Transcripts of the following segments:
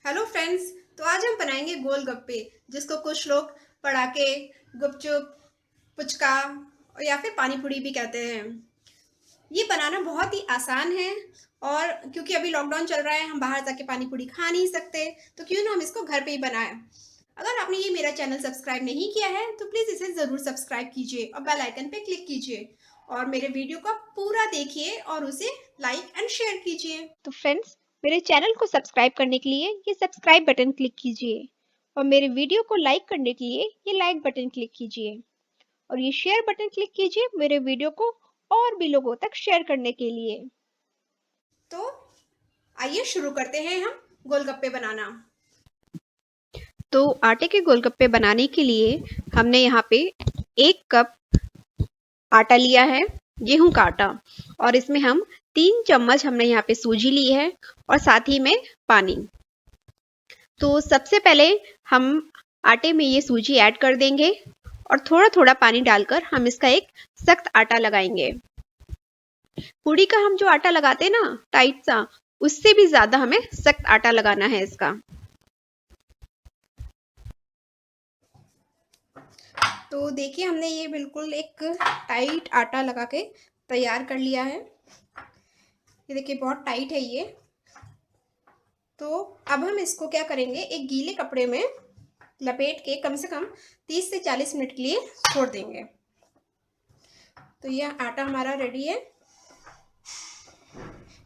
Hello friends. तो आज हम बनाएंगे गोलगप्पे, जिसको कुछ लोग पड़ाके, गुपचुप, पुचका और या फिर पानी पूरी भी कहते हैं। ये बनाना बहुत ही आसान है। और क्योंकि अभी लॉकडाउन चल रहा है, हम बाहर जाके पानी पूरी खा नहीं सकते, तो क्यों ना हम इसको घर पे ही बनाएं। अगर आपने ये मेरा चैनल सब्सक्राइब नहीं किया है तो प्लीज़ इसे ज़रूर सब्सक्राइब कीजिए और बेल आइकन पे क्लिक कीजिए और मेरे वीडियो को पूरा देखिए और उसे लाइक एंड शेयर कीजिए। तो फ्रेंड्स, मेरे चैनल को सब्सक्राइब करने के लिए ये सब्सक्राइब बटन क्लिक कीजिए और मेरे वीडियो को लाइक करने के लिए ये लाइक बटन क्लिक कीजिए और ये शेयर बटन क्लिक कीजिए मेरे वीडियो को और भी लोगों तक शेयर करने के लिए। तो आइए शुरू करते हैं हम गोलगप्पे बनाना। तो आटे के गोलगप्पे बनाने के लिए हमने यहाँ पे 1 कप आटा लिया है, गेहूं का आटा, और इसमें हम 3 चम्मच हमने यहाँ पे सूजी ली है और साथ ही में पानी। तो सबसे पहले हम आटे में ये सूजी ऐड कर देंगे और थोड़ा थोड़ा पानी डालकर हम इसका एक सख्त आटा लगाएंगे। पूड़ी का हम जो आटा लगाते हैं ना, टाइट सा, उससे भी ज्यादा हमें सख्त आटा लगाना है इसका। तो देखिए, हमने ये बिल्कुल एक टाइट आटा लगा के तैयार कर लिया है। ये देखिए, बहुत टाइट है ये। तो अब हम इसको क्या करेंगे, एक गीले कपड़े में लपेट के कम से कम 30 से 40 मिनट के लिए छोड़ देंगे। तो ये आटा हमारा रेडी है।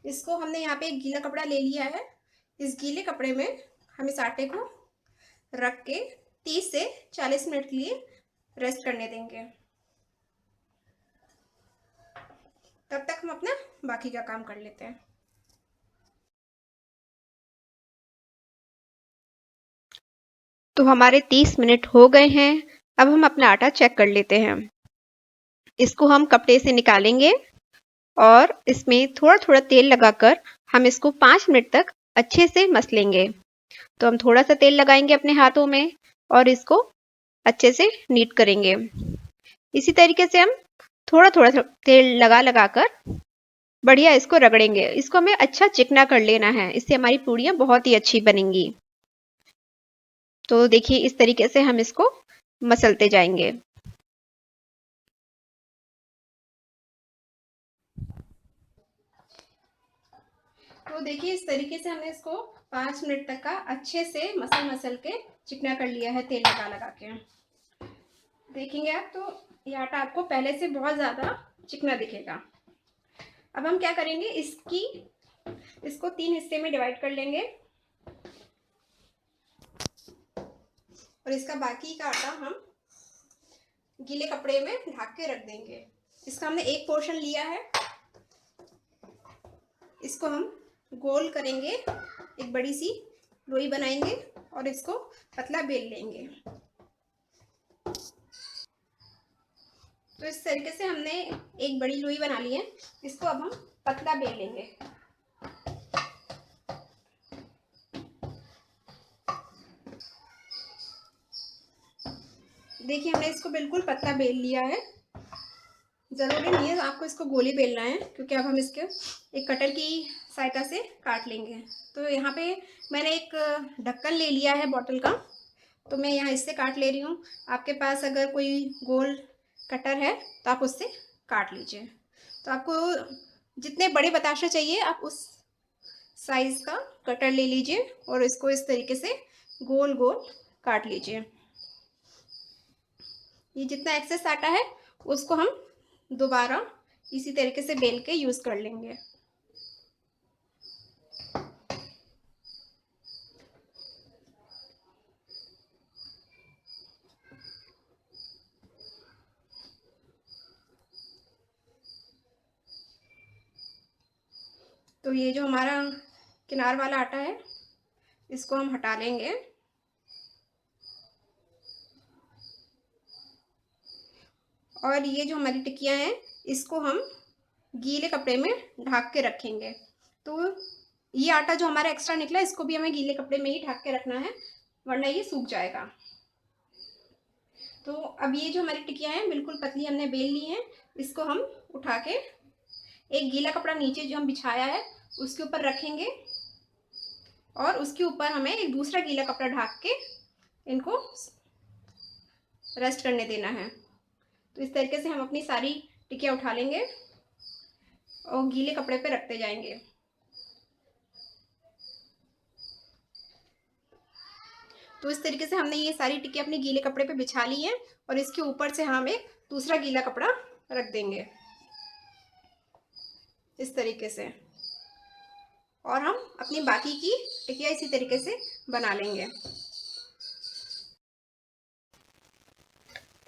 इसको हमने यहाँ पे एक गीला कपड़ा ले लिया है। इस गीले कपड़े में हम इस आटे को रख के 30 से 40 मिनट के लिए रेस्ट करने देंगे। तब तक हम अपना बाकी का काम कर लेते हैं। तो हमारे 30 मिनट हो गए हैं। अब हम अपना आटा चेक कर लेते हैं। इसको हम कपड़े से निकालेंगे और इसमें थोड़ा थोड़ा तेल लगाकर हम इसको 5 मिनट तक अच्छे से मसलेंगे। तो हम थोड़ा सा तेल लगाएंगे अपने हाथों में और इसको अच्छे से नीट करेंगे। इसी तरीके से हम थोड़ा थोड़ा तेल लगा लगा कर बढ़िया इसको रगड़ेंगे। इसको हमें अच्छा चिकना कर लेना है, इससे हमारी पूड़ियाँ बहुत ही अच्छी बनेंगी। तो देखिए, इस तरीके से हम इसको मसलते जाएंगे। तो देखिए, इस तरीके से हमने इसको 5 मिनट तक का अच्छे से मसल मसल के चिकना कर लिया है, तेल लगा लगा के। देखेंगे आप तो ये आटा आपको पहले से बहुत ज़्यादा चिकना दिखेगा। अब हम क्या करेंगे, इसको 3 हिस्से में डिवाइड कर लेंगे और इसका बाकी का आटा हम गीले कपड़े में ढक के रख देंगे। इसका हमने एक पोर्शन लिया है। इसको हम गोल करेंगे, एक बड़ी सी लोई बनाएंगे और इसको पतला बेल लेंगे। तो इस तरीके से हमने एक बड़ी लोई बना ली है। इसको अब हम पतला बेल लेंगे। देखिए, हमने इसको बिल्कुल पतला बेल लिया है। ज़रूरी नहीं है आपको इसको गोली बेलना है, क्योंकि अब हम इसके एक कटर की सहायता से काट लेंगे। तो यहाँ पे मैंने एक ढक्कन ले लिया है बॉटल का, तो मैं यहाँ इससे काट ले रही हूँ। आपके पास अगर कोई गोल कटर है तो आप उससे काट लीजिए। तो आपको जितने बड़े बताशे चाहिए आप उस साइज़ का कटर ले लीजिए और इसको इस तरीके से गोल गोल काट लीजिए। ये जितना एक्सेस आटा है उसको हम दोबारा इसी तरीके से बेल के यूज़ कर लेंगे। तो ये जो हमारा किनार वाला आटा है इसको हम हटा लेंगे और ये जो हमारी टिक्कियाँ हैं इसको हम गीले कपड़े में ढक के रखेंगे। तो ये आटा जो हमारा एक्स्ट्रा निकला इसको भी हमें गीले कपड़े में ही ढक के रखना है, वरना ये सूख जाएगा। तो अब ये जो हमारी टिक्कियाँ हैं बिल्कुल पतली हमने बेल ली हैं। इसको हम उठा के एक गीला कपड़ा नीचे जो हम बिछाया है उसके ऊपर रखेंगे और उसके ऊपर हमें एक दूसरा गीला कपड़ा ढक के इनको रेस्ट करने देना है। तो इस तरीके से हम अपनी सारी टिक्कियाँ उठा लेंगे और गीले कपड़े पे रखते जाएंगे। तो इस तरीके से हमने ये सारी टिक्की अपने गीले कपड़े पे बिछा ली है और इसके ऊपर से हम एक दूसरा गीला कपड़ा रख देंगे इस तरीके से, और हम अपनी बाकी की टिक्कियाँ इसी तरीके से बना लेंगे।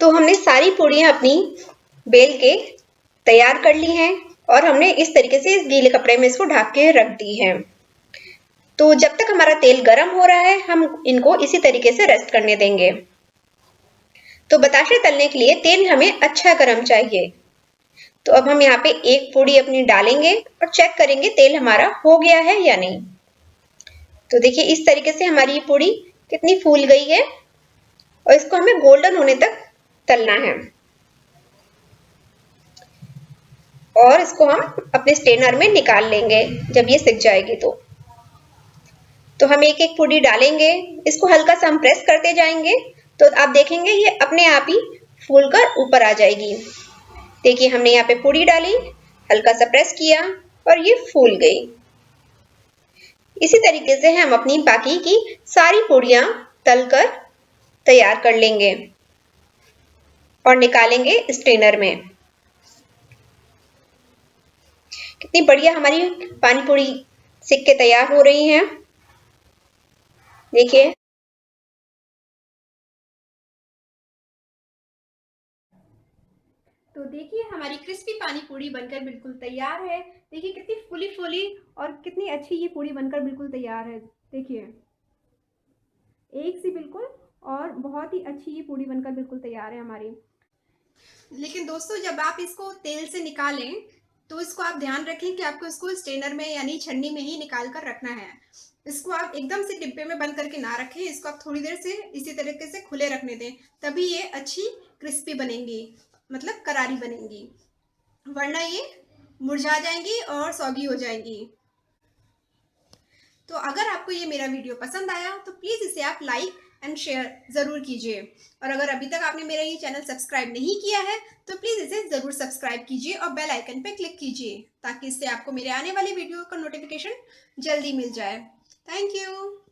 तो हमने सारी पूड़ियाँ अपनी बेल के तैयार कर ली हैं और हमने इस तरीके से इस गीले कपड़े में इसको ढक के रख दी है। तो जब तक हमारा तेल गर्म हो रहा है हम इनको इसी तरीके से रेस्ट करने देंगे। तो बताशे तलने के लिए तेल हमें अच्छा गर्म चाहिए। तो अब हम यहाँ पे एक पूड़ी अपनी डालेंगे और चेक करेंगे तेल हमारा हो गया है या नहीं। तो देखिए इस तरीके से हमारी ये पूड़ी कितनी फूल गई है और इसको हमें गोल्डन होने तक तलना है। और इसको हम अपने स्ट्रेनर में निकाल लेंगे जब ये सिक जाएगी। तो हम एक एक पूड़ी डालेंगे, इसको हल्का सा हम प्रेस करते जाएंगे तो आप देखेंगे ये अपने आप ही फूल कर ऊपर आ जाएगी। देखिए हमने यहाँ पे पूड़ी डाली, हल्का सा प्रेस किया और ये फूल गई। इसी तरीके से हम अपनी बाकी की सारी पूड़ियाँ तलकर तैयार कर लेंगे और निकालेंगे स्ट्रेनर में। कितनी बढ़िया हमारी पानी पूड़ी सिक के तैयार हो रही हैं। देखिए तो देखिए हमारी क्रिस्पी पानी पूड़ी बनकर बिल्कुल तैयार है। देखिए कितनी फूली फूली और कितनी अच्छी ये पूड़ी बनकर बिल्कुल तैयार है। देखिए एक सी बिल्कुल, और बहुत ही अच्छी ये पूड़ी बनकर बिल्कुल तैयार है हमारी। लेकिन दोस्तों जब आप इसको तेल से निकालें तो इसको आप ध्यान रखें कि आपको इसको स्ट्रेनर में यानी छन्नी में ही निकाल कर रखना है। इसको आप एकदम से डिब्बे में बंद करके ना रखें, इसको आप थोड़ी देर से इसी तरीके से खुले रखने दें, तभी ये अच्छी क्रिस्पी बनेंगी, मतलब करारी बनेंगी, वरना ये मुरझा जाएंगी और सौगी हो जाएंगी। तो अगर आपको ये मेरा वीडियो पसंद आया तो प्लीज़ इसे आप लाइक एंड शेयर ज़रूर कीजिए, और अगर अभी तक आपने मेरा ये चैनल सब्सक्राइब नहीं किया है तो प्लीज़ इसे ज़रूर सब्सक्राइब कीजिए और बेल आइकन पे क्लिक कीजिए ताकि इससे आपको मेरे आने वाले वीडियो का नोटिफिकेशन जल्दी मिल जाए। Thank you.